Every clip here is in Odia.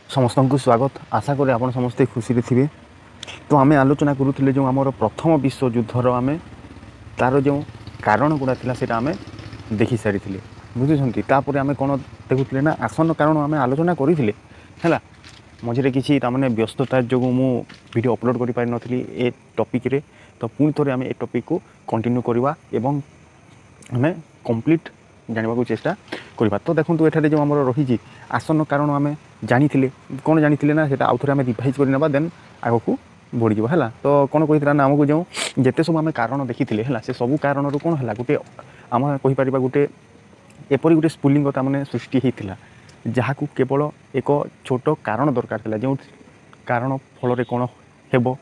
समस्त को स्वागत। आशा करें आप समस्ते खुशी थे। तो आम आलोचना करूँ जो आम प्रथम विश्वयुद्धर आम तार जो कारण गुड़ा था आम देखी सारी बुझुंट। तापर आम कौन देखुले ना आसन कारण आम आलोचना करें है मझे किसी तमाने व्यस्तता जो वीडियो अपलोड कर पारि नी ए टॉपिक रे। तो पुणी थे आम ए टॉपिक को कंटिन्यू करवा एवं आम कंप्लीट जानवा को चेष्टा करवा। तो देखो ये जो आम रही आसन कारण आम जानी कौन जानी ना से आउ थे आम रिवाइज करना देन आग को बढ़ीज है। तो कौन कही ना आमको जो जिते सब आम कारण देखी है से सब कारण कौन है गोटे आम कहीपर गोटे एपरी गोटे स्पुलिंग मैंने सृष्टि होता जहाँ को केवल एक छोट कारण दरकार था जो कारण फल कौन हेब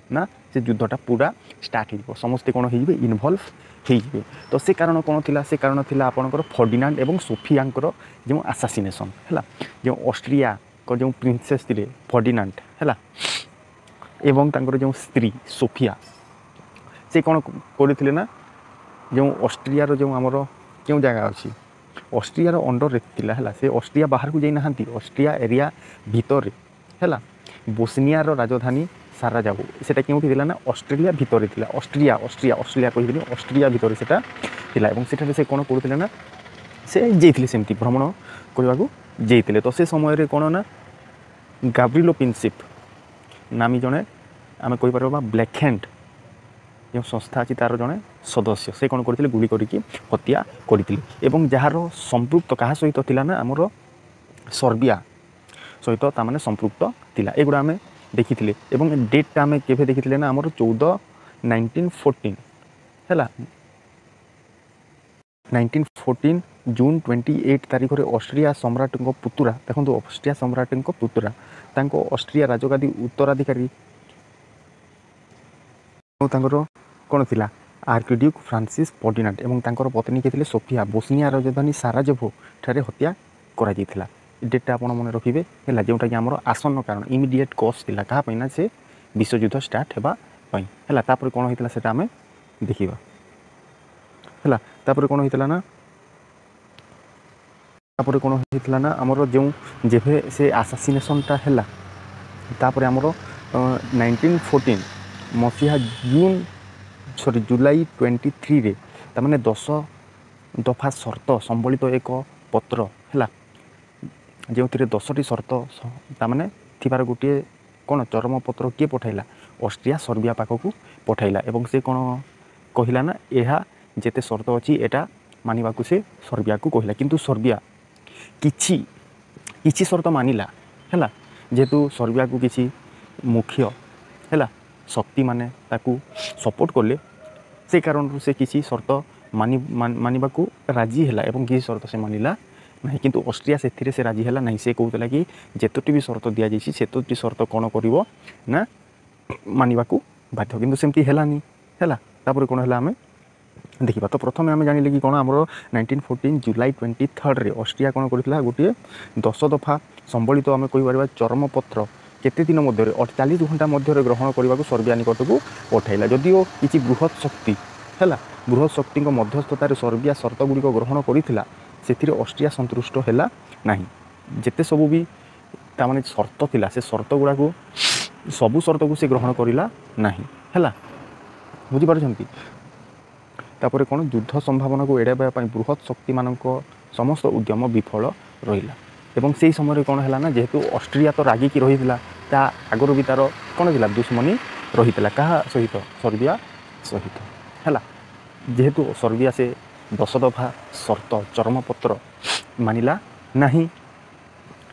ना से युद्धटा पूरा स्टार्ट हो समस्ते कौन हो इनवल्व हो। तो से कारण कौन थी से कारण थी आपंकर फर्डिनांड एवं सोफियांकर जो आसासिनेसन है जो ऑस्ट्रिया को जो प्रिंसेस थी फर्डिनांड है एवं तांकर जो स्त्री सोफिया से कौन करते ना जो ऑस्ट्रिया जो आमर क्यों जगह अच्छी ऑस्ट्रिया अंडर है से ऑस्ट्रिया बाहर को जाई नहांती ऑस्ट्रिया एरिया भितर है बोस्निया राजधानी साराजावो सेटा क्योंकि ना ऑस्ट्रेलिया भितर थी ऑस्ट्रिया ऑस्ट्रिया ऑस्ट्रेलिया कही ऑस्ट्रिया भितर से से कौन करते ना से जाइए सेमती भ्रमण करने को जाइए। तो से समय कौन ना गाब्रिलो प्रिंसिप नामी जड़े आम कहीपर ब्लैक हैंड जो संस्था अच्छी तार जड़े सदस्य से कौन करते गुली करके हत्या करते जार संपृक्त क्या सहित थिला ना आमर सर्बिया सहित ताने संपृक्त थिला एगुड़ा आम देखी डेटा आम के देखी ना आमर 1914 है 1914 जून 28 तारीख में ऑस्ट्रिया सम्राट पुतुरा देखो ऑस्ट्रिया सम्राट पुतुरा ऑस्ट्रिया राजगादी उत्तराधिकारी कौन थी आर्किड्यूक फ्रांसिस फर्डिनांड एवं तांकर पत्नी के सोफिया बोस्निया राजधानी साराजेभो ठारे हत्या करा जायथिला। डेटा आप मन रखिए है जोटा कि आमर आसन कारण इमिडिएट कज थी क्या ना से विश्वयुद्ध स्टार्ट होगापी है। तापर कौन होता है आम देखा है तापर कौन होता ना तापर कौन होता ना आमर जो जेभे से आसासिनेसनटा है तापर आमर 1914 मसीहा जुलाई 23 रे तामाने 10 दफा शर्त संबलित एक पत्र है जो 10टी शर्त तामाने थिबार गोटे कौन चरम पत्र किए पठाइला ऑस्ट्रिया सर्बिया पाखक पठाइला एवं से कौन कहला ना यह जेते शर्त अच्छी एटा मानिबा को से सर्बिया को कहला किंतु सर्बिया किछि शर्त मानिला है जेहेतु सर्बिया को किछि मुख्य है शक्ति माने ताकू सपोर्ट कले से कारण से किसी शर्त मानिबा को राजी है एवं किसी शर्त से मानिला ना किंतु ऑस्ट्रिया से राजी है ना से कहूला कि जेतोटी भी शर्त दि जाइए सेतोटी शर्त कौन करिवो ना मानिबा को बाध्य किंतु सेमती हेलानी है। तापर कौन है आम देखा। तो प्रथम आम जानिले कि कौन आमर 1914 जुलाई 23 रे ऑस्ट्रिया कौन करथिला गोटे 10 दफा संबलित आम कहीपर चरम पत्र केते दिन मध्य 48 घंटा मध्य ग्रहण करने को सर्बिया निकट को पठाइला जदिओ किसी बृहत शक्ति है बृहत शक्ति मध्यस्थतार सर्बिया शर्त गुड़िक ग्रहण करथिला से ऑस्ट्रिया संतुष्ट है ना जिते सब भी तामाने शर्त थिला से शर्त गुड़ा को सबू शर्त को से ग्रहण करिला नाही है बुझिपारुछंती। तापर कौन युद्ध संभावना को एड़ाइबा बृहत शक्ति मानक समस्त उद्यम विफल रहिला एवं से समय कौन है ना जेहेतु ऑस्ट्रिया तो रागिकी रही ता आगर भी तार कौन थी दुश्मनी रही क्या सहित सर्बिया सहित है जेहेतु सर्बिया से 10 दफा शर्त चरमपत्र मानिला नहीं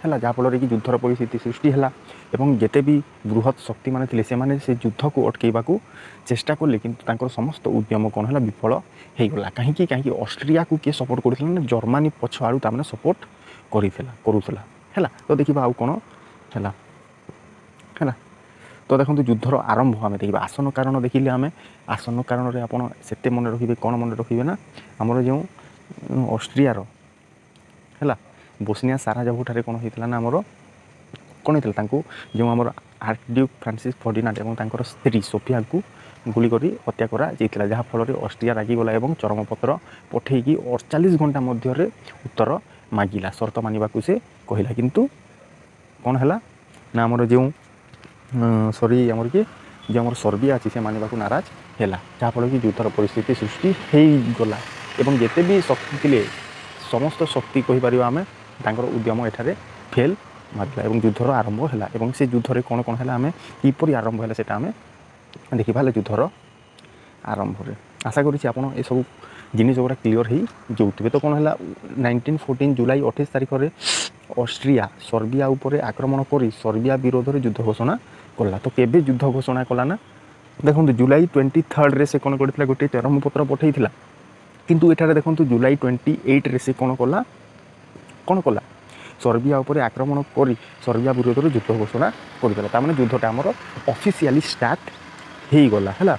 है जहाँफल कि युद्धर परिस्थिति सृष्टि है एवं जेते भी बृहत शक्ति माने थिले से माने से युद्ध को अटकेबा को चेष्टा कले किंतु तांकर समस्त उद्यम कौन है विफल होगला कहीं ऑस्ट्रिया को किए सपोर्ट करथिला ना जर्मनी पछ आड़ू तामने सपोर्ट करूला है। तो देखा आउ कौन है तो देखो युद्धर आरंभ आम देखा आसन कारण देखिले आम आसन कारण रे आपन सेते मन रखिबे कौन मन रखिबे ना आमर जो ऑस्ट्रिया है बोस्निया साराजेभो ठारे कौन होता ना आमर कौन होता जो आमर आर्किड्यूक फ्रांसिस फर्डिनांड एवं तांकर स्त्री सोफिया को गुली करी हत्या करा जाइतिला जहाँ फल ऑस्ट्रिया रागिगला एवं चरमपत्र पठेकी 48 घंटा मध्य उत्तर मागिला शर्त मानिबा को से कहला किंतु କ'ଣ ହେଲା ନା ଆମର ଯେଉଁ ଆମର କି ଯେ ଆମର ସର୍ବିଆ ଅଛି ସେ ମାନିବାକୁ ନାରାଜ ହେଲା, ଯାହାଫଳରେ କି ଯୁଦ୍ଧର ପରିସ୍ଥିତି ସୃଷ୍ଟି ହେଇଗଲା ଏବଂ ଯେତେ ବି ଶକ୍ତି ଥିଲେ ସମସ୍ତ ଶକ୍ତି କହିପାରିବା ଆମେ ତାଙ୍କର ଉଦ୍ୟମ ଏଠାରେ ଫେଲ୍ ମାରିଲା ଏବଂ ଯୁଦ୍ଧର ଆରମ୍ଭ ହେଲା। ଏବଂ ସେ ଯୁଦ୍ଧରେ କ'ଣ କ'ଣ ହେଲା ଆମେ କିପରି ଆରମ୍ଭ ହେଲା ସେଇଟା ଆମେ ଦେଖିବା ହେଲେ ଯୁଦ୍ଧର ଆରମ୍ଭରେ। ଆଶା କରୁଛି ଆପଣ ଏସବୁ ଜିନିଷ ଗୁଡ଼ା କ୍ଲିଅର୍ ହେଇଯାଉଥିବେ। ତ କ'ଣ ହେଲା 1914 ଜୁଲାଇ 28 ତାରିଖରେ ଅଷ୍ଟ୍ରିଆ ସର୍ବିଆ ଉପରେ ଆକ୍ରମଣ କରି ସର୍ବିଆ ବିରୋଧରେ ଯୁଦ୍ଧ ଘୋଷଣା କଲା। ତ କେବେ ଯୁଦ୍ଧ ଘୋଷଣା କଲା ନା ଦେଖନ୍ତୁ ଜୁଲାଇ 23ରେ ସେ କ'ଣ କରିଥିଲା ଗୋଟିଏ ଚରମପତ୍ର ପଠାଇଥିଲା, କିନ୍ତୁ ଏଠାରେ ଦେଖନ୍ତୁ ଜୁଲାଇ 28ରେ ସେ କ'ଣ କଲା ସର୍ବିଆ ଉପରେ ଆକ୍ରମଣ କରି ସର୍ବିଆ ବିରୋଧରେ ଯୁଦ୍ଧ ଘୋଷଣା କରିଦେଲା। ତା'ମାନେ ଯୁଦ୍ଧଟା ଆମର ଅଫିସିଆଲି ଷ୍ଟାର୍ଟ ହେଇଗଲା ହେଲା,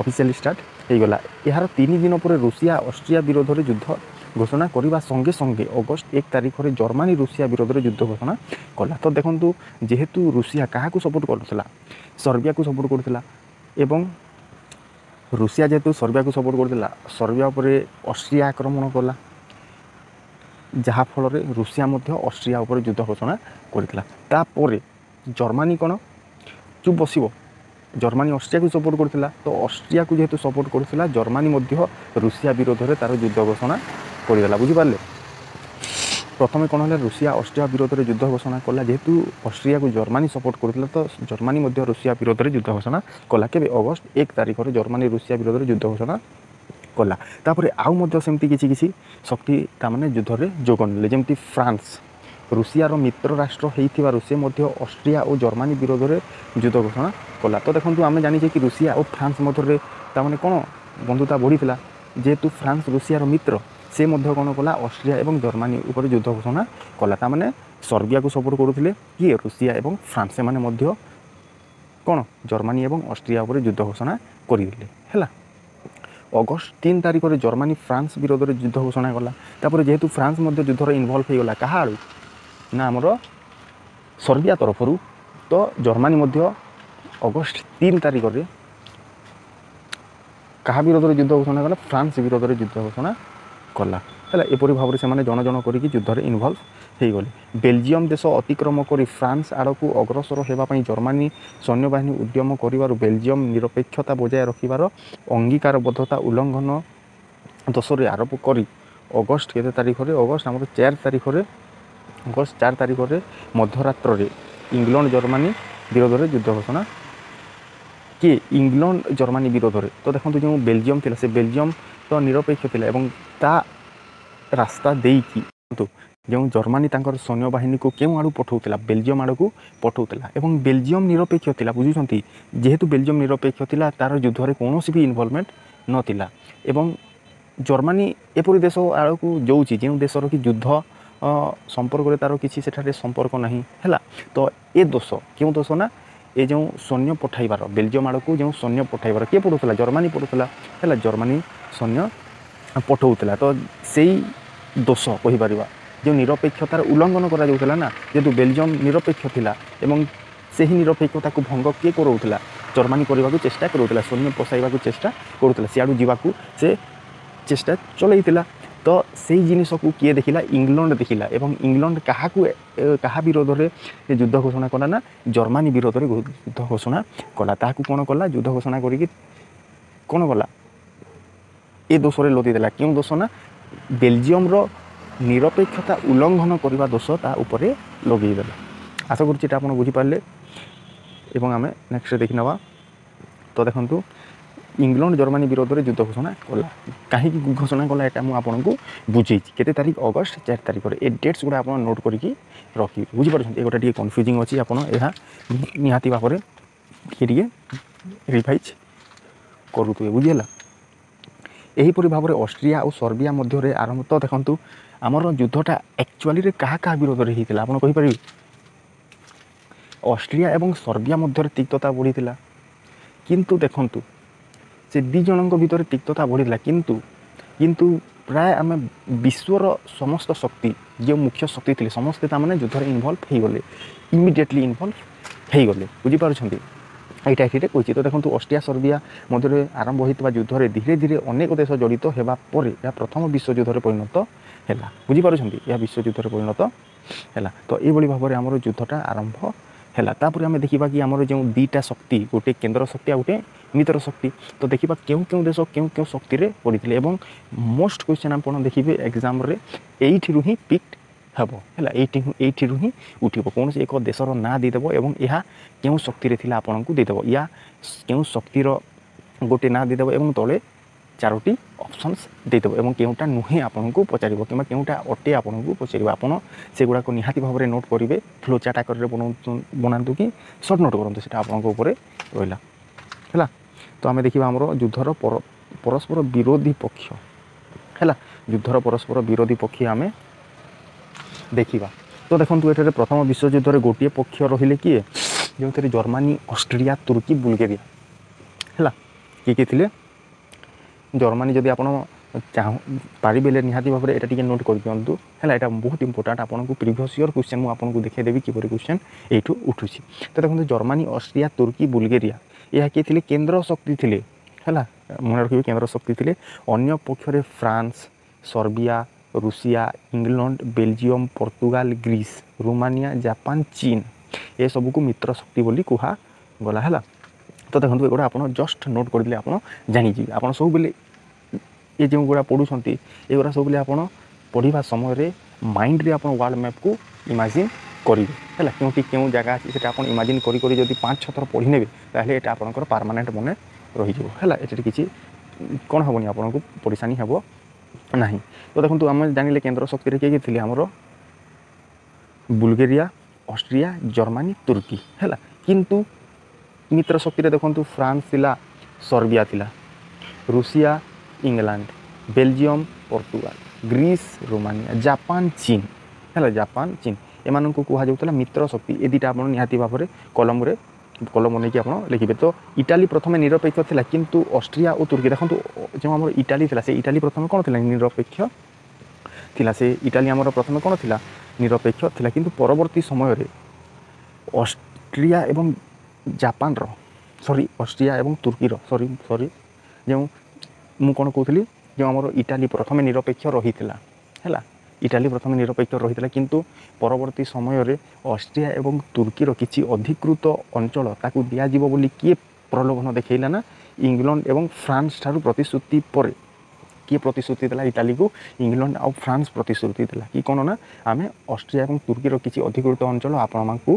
ଅଫିସିଆଲି ଷ୍ଟାର୍ଟ ହେଇଗଲା। ଏହାର 3 ଦିନ ପରେ ରୁଷିଆ ଅଷ୍ଟ୍ରିଆ ବିରୋଧରେ ଯୁଦ୍ଧ ଘୋଷଣା କରିବା ସଙ୍ଗେ ସଙ୍ଗେ ଅଗଷ୍ଟ 1 ତାରିଖରେ ଜର୍ମାନୀ ରୁଷିଆ ବିରୋଧରେ ଯୁଦ୍ଧ ଘୋଷଣା କଲା। ତ ଦେଖନ୍ତୁ ଯେହେତୁ ରୁଷିଆ କାହାକୁ ସପୋର୍ଟ କରୁଥିଲା, ସର୍ବିଆକୁ ସପୋର୍ଟ କରୁଥିଲା ଏବଂ ରୁଷିଆ ଯେହେତୁ ସର୍ବିଆକୁ ସପୋର୍ଟ କରୁଥିଲା, ସର୍ବିଆ ଉପରେ ଅଷ୍ଟ୍ରିଆ ଆକ୍ରମଣ କଲା, ଯାହାଫଳରେ ରୁଷିଆ ମଧ୍ୟ ଅଷ୍ଟ୍ରିଆ ଉପରେ ଯୁଦ୍ଧ ଘୋଷଣା କରିଥିଲା। ତାପରେ ଜର୍ମାନୀ କ'ଣ ଚୁପ୍ ବସିବ? ଜର୍ମାନୀ ଅଷ୍ଟ୍ରିଆକୁ ସପୋର୍ଟ କରୁଥିଲା, ତ ଅଷ୍ଟ୍ରିଆକୁ ଯେହେତୁ ସପୋର୍ଟ କରୁଥିଲା ଜର୍ମାନୀ ମଧ୍ୟ ରୁଷିଆ ବିରୋଧରେ ତା'ର ଯୁଦ୍ଧ ଘୋଷଣା କରିଦେଲା। ବୁଝିପାରିଲେ? ପ୍ରଥମେ କ'ଣ ହେଲା ରୁଷିଆ ଅଷ୍ଟ୍ରିଆ ବିରୋଧରେ ଯୁଦ୍ଧ ଘୋଷଣା କଲା। ଯେହେତୁ ଅଷ୍ଟ୍ରିଆକୁ ଜର୍ମାନୀ ସପୋର୍ଟ କରୁଥିଲା ତ ଜର୍ମାନୀ ମଧ୍ୟ ରୁଷିଆ ବିରୋଧରେ ଯୁଦ୍ଧ ଘୋଷଣା କଲା। କେବେ ଅଗଷ୍ଟ 1 ତାରିଖରେ ଜର୍ମାନୀ ରୁଷିଆ ବିରୋଧରେ ଯୁଦ୍ଧ ଘୋଷଣା କଲା। ତାପରେ ଆଉ ମଧ୍ୟ ସେମିତି କିଛି ଶକ୍ତି ତା'ମାନେ ଯୁଦ୍ଧରେ ଯୋଗ ନେଲେ, ଯେମିତି ଫ୍ରାନ୍ସ ରୁଷିଆର ମିତ୍ର ରାଷ୍ଟ୍ର ହେଇଥିବାରୁ ସେ ମଧ୍ୟ ଅଷ୍ଟ୍ରିଆ ଓ ଜର୍ମାନୀ ବିରୋଧରେ ଯୁଦ୍ଧ ଘୋଷଣା କଲା। ତ ଦେଖନ୍ତୁ ଆମେ ଜାଣିଛେ କି ରୁଷିଆ ଓ ଫ୍ରାନ୍ସ ମଧ୍ୟରେ ତା'ମାନେ କ'ଣ ବନ୍ଧୁତା ବଢ଼ିଥିଲା। ଯେହେତୁ ଫ୍ରାନ୍ସ ରୁଷିଆର ମିତ୍ର ସେ ମଧ୍ୟ କ'ଣ କଲା ଅଷ୍ଟ୍ରିଆ ଏବଂ ଜର୍ମାନୀ ଉପରେ ଯୁଦ୍ଧ ଘୋଷଣା କଲା। ତା'ମାନେ ସର୍ବିଆକୁ ସପୋର୍ଟ କରୁଥିଲେ କିଏ? ରୁଷିଆ ଏବଂ ଫ୍ରାନ୍ସ। ସେମାନେ ମଧ୍ୟ କ'ଣ ଜର୍ମାନୀ ଏବଂ ଅଷ୍ଟ୍ରିଆ ଉପରେ ଯୁଦ୍ଧ ଘୋଷଣା କରିଦେଲେ ହେଲା। ଅଗଷ୍ଟ 3 ତାରିଖରେ ଜର୍ମାନୀ ଫ୍ରାନ୍ସ ବିରୋଧରେ ଯୁଦ୍ଧ ଘୋଷଣା କଲା। ତାପରେ ଯେହେତୁ ଫ୍ରାନ୍ସ ମଧ୍ୟ ଯୁଦ୍ଧରେ ଇନଭଲ୍ଭ ହେଇଗଲା କାହା ଆଡ଼ୁ ନା ଆମର ସର୍ବିଆ ତରଫରୁ, ତ ଜର୍ମାନୀ ମଧ୍ୟ ଅଗଷ୍ଟ 3 ତାରିଖରେ କାହା ବିରୋଧରେ ଯୁଦ୍ଧ ଘୋଷଣା କଲା? ଫ୍ରାନ୍ସ ବିରୋଧରେ ଯୁଦ୍ଧ ଘୋଷଣା କଲା ହେଲା। ଏପରି ଭାବରେ ସେମାନେ ଜଣ ଜଣ କରିକି ଯୁଦ୍ଧରେ ଇନଭଲ୍ଭ ହେଇଗଲେ। ବେଲଜିୟମ ଦେଶ ଅତିକ୍ରମ କରି ଫ୍ରାନ୍ସ ଆଡ଼କୁ ଅଗ୍ରସର ହେବା ପାଇଁ ଜର୍ମାନୀ ସୈନ୍ୟବାହିନୀ ଉଦ୍ୟମ କରିବାରୁ ବେଲଜିୟମ ନିରପେକ୍ଷତା ବଜାୟ ରଖିବାର ଅଙ୍ଗୀକାରବଦ୍ଧତା ଉଲ୍ଲଙ୍ଘନ ଦୋଷରେ ଆରୋପ କରି ଅଗଷ୍ଟ କେତେ ତାରିଖରେ? ଅଗଷ୍ଟ ଆମର 4 ତାରିଖରେ ଅଗଷ୍ଟ 4 ତାରିଖରେ ମଧ୍ୟରାତ୍ରରେ ଇଂଲଣ୍ଡ ଜର୍ମାନୀ ବିରୋଧରେ ଯୁଦ୍ଧ ଘୋଷଣା କିଏ? ଇଂଲଣ୍ଡ ଜର୍ମାନୀ ବିରୋଧରେ। ତ ଦେଖନ୍ତୁ ଯେଉଁ ବେଲଜିୟମ ଥିଲା ସେ ବେଲଜିୟମ ତ ନିରପେକ୍ଷ ଥିଲା ଏବଂ ତା ରାସ୍ତା ଦେଇକି ଯେଉଁ ଜର୍ମାନୀ ତାଙ୍କର ସୈନ୍ୟବାହିନୀକୁ କେଉଁ ଆଡ଼କୁ ପଠାଉଥିଲା? ବେଲଜିୟମ ଆଡ଼କୁ ପଠାଉଥିଲା ଏବଂ ବେଲଜିୟମ ନିରପେକ୍ଷ ଥିଲା। ବୁଝୁଛନ୍ତି? ଯେହେତୁ ବେଲଜିୟମ ନିରପେକ୍ଷ ଥିଲା ତାର ଯୁଦ୍ଧରେ କୌଣସି ବି ଇନଭଲଭମେଣ୍ଟ ନଥିଲା ଏବଂ ଜର୍ମାନୀ ଏପରି ଦେଶ ଆଡ଼କୁ ଯାଉଛି ଯେଉଁ ଦେଶର କି ଯୁଦ୍ଧ ସମ୍ପର୍କରେ ତାର କିଛି ସେଠାରେ ସମ୍ପର୍କ ନାହିଁ ହେଲା। ତ ଏ ଦୋଷ କେଉଁ ଦୋଷ ନା ଏ ଯେଉଁ ସୈନ୍ୟ ପଠାଇବାର ବେଲଜିୟମ ଆଡ଼କୁ ଯେଉଁ ସୈନ୍ୟ ପଠାଇବାର କିଏ ପଠାଉଥିଲା? ଜର୍ମାନୀ ପଠାଉଥିଲା ହେଲା। ଜର୍ମାନୀ ସୈନ୍ୟ ପଠାଉଥିଲା। ତ ସେଇ ଦୋଷ କହିପାରିବା ଯେଉଁ ନିରପେକ୍ଷତାର ଉଲ୍ଲଙ୍ଘନ କରାଯାଉଥିଲା ନା, ଯେହେତୁ ବେଲଜିୟମ ନିରପେକ୍ଷ ଥିଲା ଏବଂ ସେହି ନିରପେକ୍ଷତାକୁ ଭଙ୍ଗ କିଏ କରାଉଥିଲା? ଜର୍ମାନୀ କରିବାକୁ ଚେଷ୍ଟା କରୁଥିଲା, ସୈନ୍ୟ ପଶାଇବାକୁ ଚେଷ୍ଟା କରୁଥିଲା, ସିଆଡ଼ୁ ଯିବାକୁ ସେ ଚେଷ୍ଟା ଚଳାଇଥିଲା। ତ ସେଇ ଜିନିଷକୁ କିଏ ଦେଖିଲା? ଇଂଲଣ୍ଡ ଦେଖିଲା ଏବଂ ଇଂଲଣ୍ଡ କାହା ବିରୋଧରେ ଯୁଦ୍ଧ ଘୋଷଣା କଲା ନା ଜର୍ମାନୀ ବିରୋଧରେ ଯୁଦ୍ଧ ଘୋଷଣା କଲା। ତାହାକୁ କ'ଣ କଲା? ଯୁଦ୍ଧ ଘୋଷଣା କରିକି କ'ଣ କଲା? ଏ ଦୋଷରେ ଲଦି ଦେଲା। କେଉଁ ଦୋଷ ନା ବେଲଜିୟମର ନିରପେକ୍ଷତା ଉଲ୍ଲଙ୍ଘନ କରିବା ଦୋଷ ତା ଉପରେ ଲଗେଇଦେଲା। ଆଶା କରୁଛି ଏଇଟା ଆପଣ ବୁଝିପାରିଲେ ଏବଂ ଆମେ ନେକ୍ସଟ ଦେଖିନେବା। ତ ଦେଖନ୍ତୁ ଇଂଲଣ୍ଡ ଜର୍ମାନୀ ବିରୋଧରେ ଯୁଦ୍ଧ ଘୋଷଣା କଲା। କାହିଁକି ଘୋଷଣା କଲା ଏଇଟା ମୁଁ ଆପଣଙ୍କୁ ବୁଝେଇଛି। କେତେ ତାରିଖ? ଅଗଷ୍ଟ 4 ତାରିଖରେ। ଏ ଡେଟ୍ସ ଗୁଡ଼ା ଆପଣ ନୋଟ୍ କରିକି ରଖିବେ। ବୁଝିପାରୁଛନ୍ତି? ଏଗୁଡ଼ା ଟିକେ କନଫ୍ୟୁଜିଂ ଅଛି, ଆପଣ ଏହା ନିହାତି ଭାବରେ ଟିକେ ରିଭାଇଜ୍ କରୁଥିବେ। ବୁଝିହେଲା? ଏହିପରି ଭାବରେ ଅଷ୍ଟ୍ରିଆ ଆଉ ସର୍ବିଆ ମଧ୍ୟରେ ଆରମ୍ଭ। ତ ଦେଖନ୍ତୁ ଆମର ଯୁଦ୍ଧଟା ଆକ୍ଚୁଆଲିରେ କାହା ବିରୋଧରେ ହେଇଥିଲା ଆପଣ କହିପାରିବେ? ଅଷ୍ଟ୍ରିଆ ଏବଂ ସର୍ବିଆ ମଧ୍ୟରେ ତିକ୍ତତା ବଢ଼ିଥିଲା। କିନ୍ତୁ ଦେଖନ୍ତୁ ସେ ଦୁଇ ଜଣଙ୍କ ଭିତରେ ତିକ୍ତତା ବଢ଼ିଥିଲା, କିନ୍ତୁ ପ୍ରାୟ ଆମେ ବିଶ୍ୱର ସମସ୍ତ ଶକ୍ତି ଯେଉଁ ମୁଖ୍ୟ ଶକ୍ତି ଥିଲେ ସମସ୍ତେ ତାମାନେ ଯୁଦ୍ଧରେ ଇନଭଲ୍ଭ ହେଇଗଲେ, ଇମିଡ଼ିଏଟଲି ଇନଭଲ୍ଭ ହେଇଗଲେ। ବୁଝିପାରୁଛନ୍ତି? এইটা এটিতে কইছি। তো দেখুন অস্ট্রিয়া সর্বিয়া মধ্যে আরম্ভ হইতা যুদ্ধরে ধীরে ধীরে অনেক দেশ জড়িত হেবা পরে ଏହା ପ୍ରଥମ ବିଶ୍ୱଯୁଦ୍ଧରେ ପରିଣତ ହେଲା। ବୁଝିପାରୁଛନ୍ତି? ଏହା ବିଶ୍ୱଯୁଦ୍ଧରେ ପରିଣତ ହେଲା। ତ ଏଇଭଳି ଭାବରେ ଆମର ଯୁଦ୍ଧଟା ଆରମ୍ଭ ହେଲା। ତାପରେ ଆମେ ଦେଖିବା କି ଆମର ଯେଉଁ ଦୁଇଟା ଶକ୍ତି, ଗୋଟେ କେନ୍ଦ୍ର ଶକ୍ତି ଆଉ ଗୋଟେ ମିତ୍ର ଶକ୍ତି, ତ ଦେଖିବା କେଉଁ କେଉଁ ଦେଶ କେଉଁ କେଉଁ ଶକ୍ତିରେ ପଡ଼ିଥିଲେ। ଏବଂ ମୋଷ୍ଟ କ୍ୱେଶ୍ଚନ୍ ଆପଣ ଦେଖିବେ ଏକ୍ଜାମ୍ରେ ଏଇଠିରୁ ହିଁ ପିକ୍ ହେବ ହେଲା, ଏଇଠିରୁ ହିଁ ଉଠିବ। କୌଣସି ଏକ ଦେଶର ନାଁ ଦେଇଦେବ ଏବଂ ଏହା କେଉଁ ଶକ୍ତିରେ ଥିଲା ଆପଣଙ୍କୁ ଦେଇଦେବ, ୟା କେଉଁ ଶକ୍ତିର ଗୋଟେ ନାଁ ଦେଇଦେବ ଏବଂ ତଳେ 4ଟି ଅପସନ୍ସ ଦେଇଦେବ ଏବଂ କେଉଁଟା ନୁହେଁ ଆପଣଙ୍କୁ ପଚାରିବ କିମ୍ବା କେଉଁଟା ଅଟେ ଆପଣଙ୍କୁ ପଚାରିବ। ଆପଣ ସେଗୁଡ଼ାକ ନିହାତି ଭାବରେ ନୋଟ୍ କରିବେ। ଫ୍ଲୋ ଚାର୍ଟ ଆକାରରେ ବନାନ୍ତୁ କି ସର୍ଟ ନୋଟ୍ କରନ୍ତୁ, ସେଇଟା ଆପଣଙ୍କ ଉପରେ ରହିଲା ହେଲା। ତ ଆମେ ଦେଖିବା ଆମର ଯୁଦ୍ଧର ପରସ୍ପର ବିରୋଧୀ ପକ୍ଷ ହେଲା, ଯୁଦ୍ଧର ପରସ୍ପର ବିରୋଧୀ ପକ୍ଷ ଆମେ ଦେଖିବା। ତ ଦେଖନ୍ତୁ ଏଠାରେ ପ୍ରଥମ ବିଶ୍ୱଯୁଦ୍ଧରେ ଗୋଟିଏ ପକ୍ଷ ରହିଲେ କିଏ, ଯେଉଁଥିରେ ଜର୍ମାନୀ, ଅଷ୍ଟ୍ରିଆ, ତୁର୍କୀ, ବୁଲଗେରିଆ ହେଲା। କିଏ ଥିଲେ? ଜର୍ମାନୀ। ଯଦି ଆପଣ ପାରିବେ ନିହାତି ଭାବରେ ଏଇଟା ଟିକେ ନୋଟ୍ କରିଦିଅନ୍ତୁ ହେଲା, ଏଇଟା ବହୁତ ଇମ୍ପୋର୍ଟାଣ୍ଟ। ଆପଣଙ୍କୁ ପ୍ରିଭିୟସ୍ ଇୟର୍ କ୍ୱେଶ୍ଚନ୍ ମୁଁ ଆପଣଙ୍କୁ ଦେଖାଇଦେବି କିପରି କ୍ୱେଶ୍ଚନ୍ ଏଇଠୁ ଉଠୁଛି। ତ ଦେଖନ୍ତୁ ଜର୍ମାନୀ, ଅଷ୍ଟ୍ରିଆ, ତୁର୍କୀ, ବୁଲଗେରିଆ ଏହା କିଏ ଥିଲେ? କେନ୍ଦ୍ର ଶକ୍ତି ଥିଲେ ହେଲା, ମନେ ରଖିବେ କେନ୍ଦ୍ର ଶକ୍ତି ଥିଲେ। ଅନ୍ୟ ପକ୍ଷରେ France, Serbia, Russia, England, Belgium, Portugal, Greece, Romania, Japan, ଚୀନ ଏସବୁକୁ ମିତ୍ର ଶକ୍ତି ବୋଲି କୁହାଗଲା ହେଲା। ତ ଦେଖନ୍ତୁ ଏଗୁଡ଼ା ଆପଣ ଜଷ୍ଟ ନୋଟ୍ କରିଦେଲେ ଆପଣ ଜାଣିଯିବେ। ଆପଣ ସବୁବେଳେ ଏ ଯେଉଁଗୁଡ଼ା ପଢ଼ୁଛନ୍ତି ଏଗୁଡ଼ା ସବୁବେଳେ ଆପଣ ପଢ଼ିବା ସମୟରେ ମାଇଣ୍ଡରେ ଆପଣ ୱାର୍ଲଡ଼ ମ୍ୟାପ୍କୁ ଇମାଜିନ୍ କରିବେ ହେଲା। କେଉଁଠି କେଉଁ ଜାଗା ଅଛି ସେଇଟା ଆପଣ ଇମାଜିନ୍ କରି ଯଦି 5-6 ଥର ପଢ଼ି ନେବେ ତାହେଲେ ଏଇଟା ଆପଣଙ୍କର ପାର୍ମାନେଣ୍ଟ ମନେ ରହିଯିବ ହେଲା। ଏଠାରେ କିଛି କ'ଣ ହେବନି, ଆପଣଙ୍କୁ ପରେଶାନୀ ହେବ ନାହିଁ। ତ ଦେଖନ୍ତୁ ଆମେ ଜାଣିଲେ କେନ୍ଦ୍ର ଶକ୍ତିରେ କିଏ କିଏ ଥିଲେ, ଆମର ବୁଲଗେରିଆ, ଅଷ୍ଟ୍ରିଆ, ଜର୍ମାନୀ, ତୁର୍କୀ ହେଲା। କିନ୍ତୁ ମିତ୍ର ଶକ୍ତିରେ ଦେଖନ୍ତୁ ଫ୍ରାନ୍ସ ଥିଲା, ସର୍ବିଆ ଥିଲା, Russia, England, Belgium, Portugal, Greece, Romania, Japan, ଚୀନ ହେଲା। ଜାପାନ, ଚୀନ ଏମାନଙ୍କୁ କୁହାଯାଉଥିଲା ମିତ୍ର ଶକ୍ତି। ଏ ଦୁଇଟା ଆପଣ ନିହାତି ଭାବରେ କଲମ ନେଇକି ଆପଣ ଲେଖିବେ। ତ ଇଟାଲୀ ପ୍ରଥମେ ନିରପେକ୍ଷ ଥିଲା, କିନ୍ତୁ ଅଷ୍ଟ୍ରିଆ ଓ ତୁର୍କୀ ଦେଖନ୍ତୁ ଯେଉଁ ଆମର ଇଟାଲୀ ଥିଲା, ସେ ଇଟାଲୀ ପ୍ରଥମେ କ'ଣ ଥିଲା? ନିରପେକ୍ଷ ଥିଲା। ସେ ଇଟାଲୀ ଆମର ପ୍ରଥମେ କ'ଣ ଥିଲା? ନିରପେକ୍ଷ ଥିଲା। କିନ୍ତୁ ପରବର୍ତ୍ତୀ ସମୟରେ ଅଷ୍ଟ୍ରିଆ ଏବଂ ଜାପାନର ଅଷ୍ଟ୍ରିଆ ଏବଂ ତୁର୍କୀର ଯେଉଁ ମୁଁ କ'ଣ କହୁଥିଲି, ଯେଉଁ ଆମର ଇଟାଲୀ ପ୍ରଥମେ ନିରପେକ୍ଷ ରହିଥିଲା ହେଲା। ଇଟାଲୀ ପ୍ରଥମେ ନିରପେକ୍ଷ ରହିଥିଲା, କିନ୍ତୁ ପରବର୍ତ୍ତୀ ସମୟରେ ଅଷ୍ଟ୍ରିଆ ଏବଂ ତୁର୍କୀର କିଛି ଅଧିକୃତ ଅଞ୍ଚଳ ତାକୁ ଦିଆଯିବ ବୋଲି କିଏ ପ୍ରଲୋଭନ ଦେଖାଇଲା ନା ଇଂଲଣ୍ଡ ଏବଂ ଫ୍ରାନ୍ସ ଠାରୁ ପ୍ରତିଶ୍ରୁତି ପରେ କିଏ ପ୍ରତିଶ୍ରୁତି ଦେଲା ଇଟାଲୀକୁ? ଇଂଲଣ୍ଡ ଆଉ ଫ୍ରାନ୍ସ ପ୍ରତିଶ୍ରୁତି ଦେଲା କି କ'ଣ ନା ଆମେ ଅଷ୍ଟ୍ରିଆ ଏବଂ ତୁର୍କୀର କିଛି ଅଧିକୃତ ଅଞ୍ଚଳ ଆପଣମାନଙ୍କୁ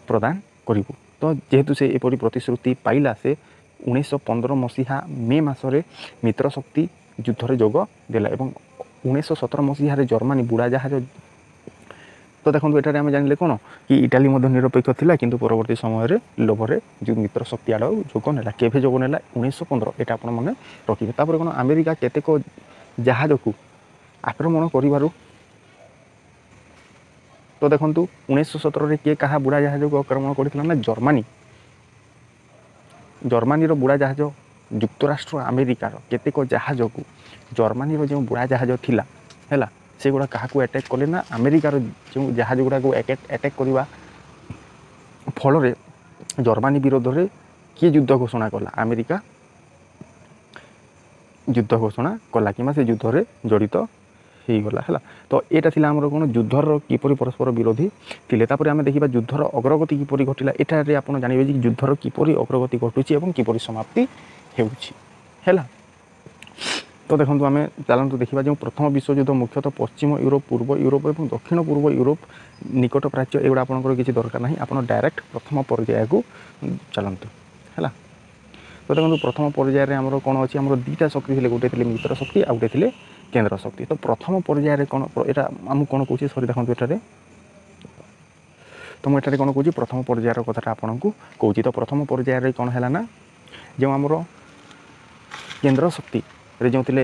ପ୍ରଦାନ କରିବୁ। ତ ଯେହେତୁ ସେ ଏପରି ପ୍ରତିଶ୍ରୁତି ପାଇଲା, ସେ 1915 ମସିହା ମେ ମାସରେ ମିତ୍ର ଶକ୍ତି ଯୁଦ୍ଧରେ ଯୋଗ ଦେଲା ଏବଂ 1917 ମସିହାରେ ଜର୍ମାନୀ ବୁଡ଼ାଜାହାଜ। ତ ଦେଖନ୍ତୁ ଏଠାରେ ଆମେ ଜାଣିଲେ କ'ଣ କି ଇଟାଲୀ ମଧ୍ୟ ନିରପେକ୍ଷ ଥିଲା, କିନ୍ତୁ ପରବର୍ତ୍ତୀ ସମୟରେ ଲୋଭରେ ଯେଉଁ ମିତ୍ର ଶକ୍ତି ଆଡ଼କୁ ଯୋଗ ନେଲା। କେବେ ଯୋଗ ନେଲା? 1915। ଏଇଟା ଆପଣ ମନେ ରଖିବେ। ତାପରେ କ'ଣ ଆମେରିକା କେତେକ ଜାହାଜକୁ ଆକ୍ରମଣ କରିବାରୁ, ତ ଦେଖନ୍ତୁ 1917ରେ କିଏ କାହା ବୁଡ଼ାଜାହାଜକୁ ଆକ୍ରମଣ କରିଥିଲା ନା ଜର୍ମାନୀର ବୁଡ଼ାଜାହାଜ ଯୁକ୍ତରାଷ୍ଟ୍ର ଆମେରିକାର କେତେକ ଜାହାଜକୁ, ଜର୍ମାନୀର ଯେଉଁ ବୁଡ଼ାଜାହାଜ ଥିଲା ହେଲା, ସେଗୁଡ଼ା କାହାକୁ ଆଟାକ୍ କଲେ ନା ଆମେରିକାର ଯେଉଁ ଜାହାଜ ଗୁଡ଼ାକୁ ଆଟାକ୍ କରିବା ଫଳରେ ଜର୍ମାନୀ ବିରୋଧରେ କିଏ ଯୁଦ୍ଧ ଘୋଷଣା କଲା? ଆମେରିକା ଯୁଦ୍ଧ ଘୋଷଣା କଲା କିମ୍ବା ସେ ଯୁଦ୍ଧରେ ଜଡ଼ିତ ହେଇଗଲା ହେଲା। ତ ଏଇଟା ଥିଲା ଆମର କ'ଣ ଯୁଦ୍ଧର କିପରି ପରସ୍ପର ବିରୋଧୀ ଥିଲେ। ତାପରେ ଆମେ ଦେଖିବା ଯୁଦ୍ଧର ଅଗ୍ରଗତି କିପରି ଘଟିଲା। ଏଠାରେ ଆପଣ ଜାଣିବେ ଯେ ଯୁଦ୍ଧର କିପରି ଅଗ୍ରଗତି ଘଟୁଛି ଏବଂ କିପରି ସମାପ୍ତି ହେଉଛି ହେଲା। ତ ଦେଖନ୍ତୁ ଆମେ ଚାଲନ୍ତୁ ଦେଖିବା ଯେଉଁ ପ୍ରଥମ ବିଶ୍ୱଯୁଦ୍ଧ ମୁଖ୍ୟତଃ ପଶ୍ଚିମ ୟୁରୋପ, ପୂର୍ବ ୟୁରୋପ ଏବଂ ଦକ୍ଷିଣ ପୂର୍ବ ୟୁରୋପ, ନିକଟ ପ୍ରାଚ୍ୟ ଏଗୁଡ଼ା ଆପଣଙ୍କର କିଛି ଦରକାର ନାହିଁ। ଆପଣ ଡାଇରେକ୍ଟ ପ୍ରଥମ ପର୍ଯ୍ୟାୟକୁ ଚାଲନ୍ତୁ ହେଲା। ତ ଦେଖନ୍ତୁ ପ୍ରଥମ ପର୍ଯ୍ୟାୟରେ ଆମର କ'ଣ ଅଛି, ଆମର ଦୁଇଟା ଶକ୍ତି ଥିଲେ, ଗୋଟେ ଥିଲେ ମିତ୍ର ଶକ୍ତି ଆଉ ଗୋଟେ ଥିଲେ କେନ୍ଦ୍ର ଶକ୍ତି। ତ ପ୍ରଥମ ପର୍ଯ୍ୟାୟରେ କ'ଣ, ଏଇଟା ଆମକୁ କ'ଣ କହୁଛି, ଦେଖନ୍ତୁ ଏଠାରେ ତ ମୁଁ ଏଠାରେ କ'ଣ କହୁଛି, ପ୍ରଥମ ପର୍ଯ୍ୟାୟର କଥାଟା ଆପଣଙ୍କୁ କହୁଛି। ତ ପ୍ରଥମ ପର୍ଯ୍ୟାୟରେ କ'ଣ ହେଲା ନା ଯେଉଁ ଆମର କେନ୍ଦ୍ର ଶକ୍ତିରେ ଯେଉଁ ଥିଲେ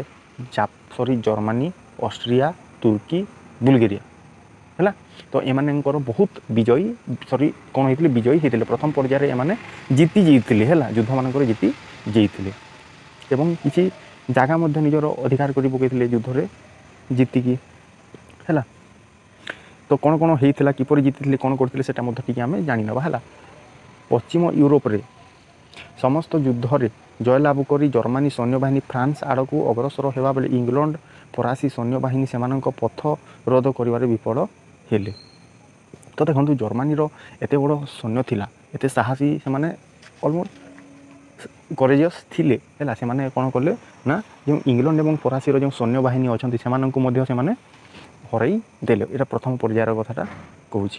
ଜର୍ମାନୀ, ଅଷ୍ଟ୍ରିଆ, ତୁର୍କୀ, ବୁଲଗେରିଆ ହେଲା। ତ ଏମାନଙ୍କର ବହୁତ କ'ଣ ହେଇଥିଲେ? ବିଜୟୀ ହେଇଥିଲେ। ପ୍ରଥମ ପର୍ଯ୍ୟାୟରେ ଏମାନେ ଜିତି ଯାଇଥିଲେ ହେଲା, ଯୁଦ୍ଧମାନଙ୍କରେ ଜିତି ଯାଇଥିଲେ ଏବଂ କିଛି ଜାଗା ମଧ୍ୟ ନିଜର ଅଧିକାର କରି ପକାଇଥିଲେ ଯୁଦ୍ଧରେ ଜିତିକି ହେଲା। ତ କ'ଣ କ'ଣ ହେଇଥିଲା, କିପରି ଜିତିଥିଲେ, କ'ଣ କରିଥିଲେ, ସେଇଟା ମଧ୍ୟ ଟିକେ ଆମେ ଜାଣିନେବା ହେଲା। ପଶ୍ଚିମ ୟୁରୋପରେ ସମସ୍ତ ଯୁଦ୍ଧରେ ଜୟଲାଭ କରି ଜର୍ମାନୀ ସୈନ୍ୟବାହିନୀ ଫ୍ରାନ୍ସ ଆଡ଼କୁ ଅଗ୍ରସର ହେବା ବେଳେ ଇଂଲଣ୍ଡ ଫରାସୀ ସୈନ୍ୟବାହିନୀ ସେମାନଙ୍କ ପଥ ରୋଧ କରିବାରେ ବିଫଳ ହେଲେ तो देखो जर्मानीर एत बड़ सैन्य थिला एत साहसी से अलमोस्ट करेजियस थिले है से कौन कले ना जो इंग्लैंड और फरासीर जो सैन्य बाहिनी अच्छा से हरई देले ये प्रथम पर्यायर कथाटा कहूँ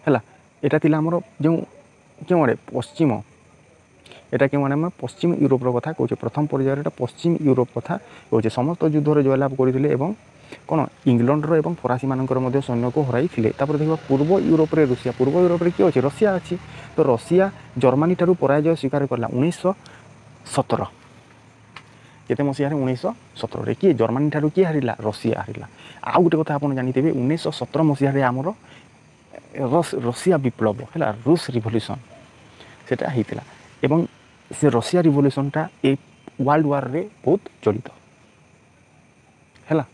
है यहाँ आमर जो क्यों आड़े पश्चिम यहाँ क्यों आड़े पश्चिम यूरोपर कथा कहे प्रथम पर्यायर पश्चिम यूरोप कथा कहे समस्त युद्ध जयलाभ करते कौन इंग्लैंडर और फरासी मानकर सैन्य को हरई देखा पूर्व यूरोप रूसिया पूर्व यूरोप किए अच्छे रशिया अच्छी तो रशिया जर्मनी ठारू पराजय स्वीकार कला 1917 केते मसीह 1917 किए जर्मनी ठारू किए हारिला रशिया हारिला आउ गोटे कथा आप जानते 1917 मसीह आमर रशिया विप्लव है रूस रिवोल्यूशन सेटा होता एवं से रशिया रिवोल्यूशनटा ए वर्ल्ड वार रे बहुत जड़ित है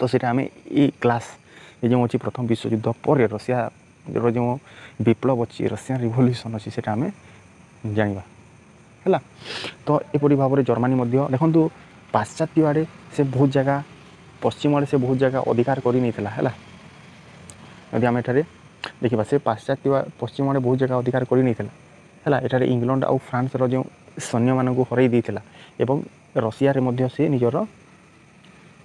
तो सीटा आम ये क्लास ये जो अच्छी प्रथम विश्वयुद्ध पर रशिया जो विप्लव अच्छी रशियन रिवोल्यूशन अच्छी से आम जाना है तो यपरी भाव में जर्मनी देखो पाश्चात्य आड़े से बहुत जगह पश्चिम आड़े से बहुत जगह अधिकार कर नहीं है यदि आम एठारे देखा से पाश्चात्य पश्चिम आड़े बहुत जगह अधिकार कर नहीं है एठारे इंग्लैंड आउ फ्रांस जो सैन्य मान हरई देता एवं रशिया रे से निजर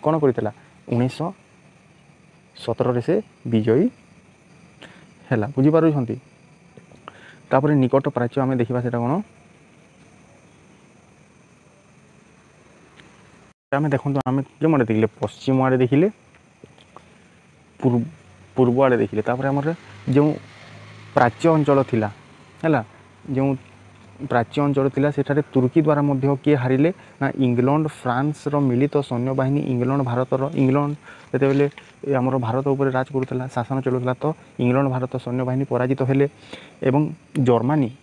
कौन कर 1917 से विजयी है बुझीपार तापर निकट प्राच्य आम देखा से कौन आम देखो आम जो आड़े देखिले पश्चिम आड़े देखिले पूर्व आड़े देखिले तापर आमर जो प्राच्य अंचल थिला है जो प्राच्य अंचल थिला सेठारे तुर्की द्वारा किए हारिले ना इंग्लैंड फ्रांस रो मिलित सैन्य बाहिनी इंग्लैंड भारतर इंग्लैंड जिते बेले आमर भारत उपर राज करुला शासन चलुला तो इंग्लैंड भारत सैन्य बाहिनी पराजित हेले एवं जर्मनी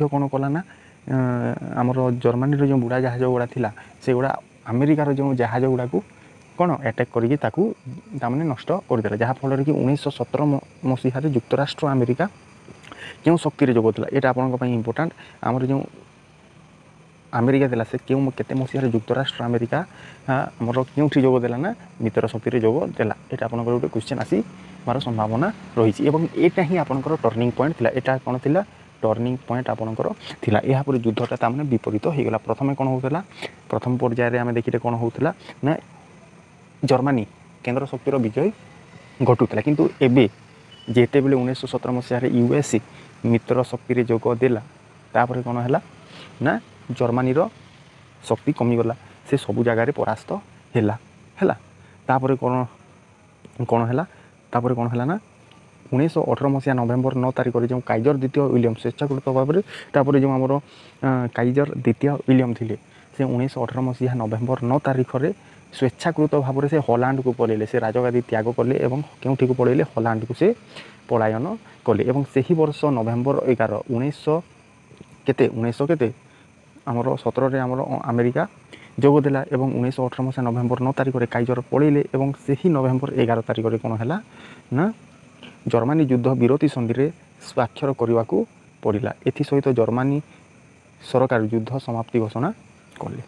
कौन कला ना आमर जर्मनी जो बुढ़ा जहाज गुड़ा थिला से गुड़ा अमेरिकार जो जहाज गुड़ा को कौन अटैक करके नष्ट करदे जहाँफल कि 1917 मसीह युक्तराष्ट्र अमेरिका क्यों शक्ति जोगला ये आपंप इम्पोर्टाट आमर जो अमेरिका देला से क्यों केते मसीह युक्तराष्ट्र अमेरिका आमर क्योंठी जोगदेला ना मित्र शक्ति जोगदेला ये आपंकर गोटे क्वेश्चन आसबार संभावना रही है ही आपंकर टर्निंग पॉइंट थिला एटा कौन थिला टर्निंग पॉइंट आपंकर थिला यापर युद्धटा तामने विपरीत हो गला प्रथम कौन होता प्रथम पर्यायर आम देखिले कौन होता ना जर्मनी केंद्र शक्तिर विजय घटुला किंतु एबे जेते बेले 1917 मसीह यूएसए मित्र शक्ति जोगदेला तापर कौन है ना जर्मनी शक्ति कमिगला से सबु जगार परास्त है तापर कौन कौन है तापर कौन है ना 1918 मसीहा नवेम्बर 9 तारिख जो काइजर द्वितीय विलियम स्वेच्छाकृत भाव में तापर जो आमर काइजर द्वितीय विलियम थे से 1918 मसीहा नवेम्बर 9 तारिख में स्वेच्छाकृत भाव में से हॉलैंड को पलैले से राजगादी त्याग कले और क्योंठी को पलैले हॉलैंड को से पलायन कले और से ही वर्ष नवेम्बर 11 1900 केते आमर 17 आमर अमेरिका जोगदेला और 1918 मसीहा नवेम्बर 9 तारिख में काइजर पलैले और से ही नवेम्बर 11 तारिख में कौन है ना जर्मनी युद्ध विरति संधि में स्वाक्षर करने को पड़ा एसत जर्मनी सरकार युद्ध समाप्ति घोषणा कले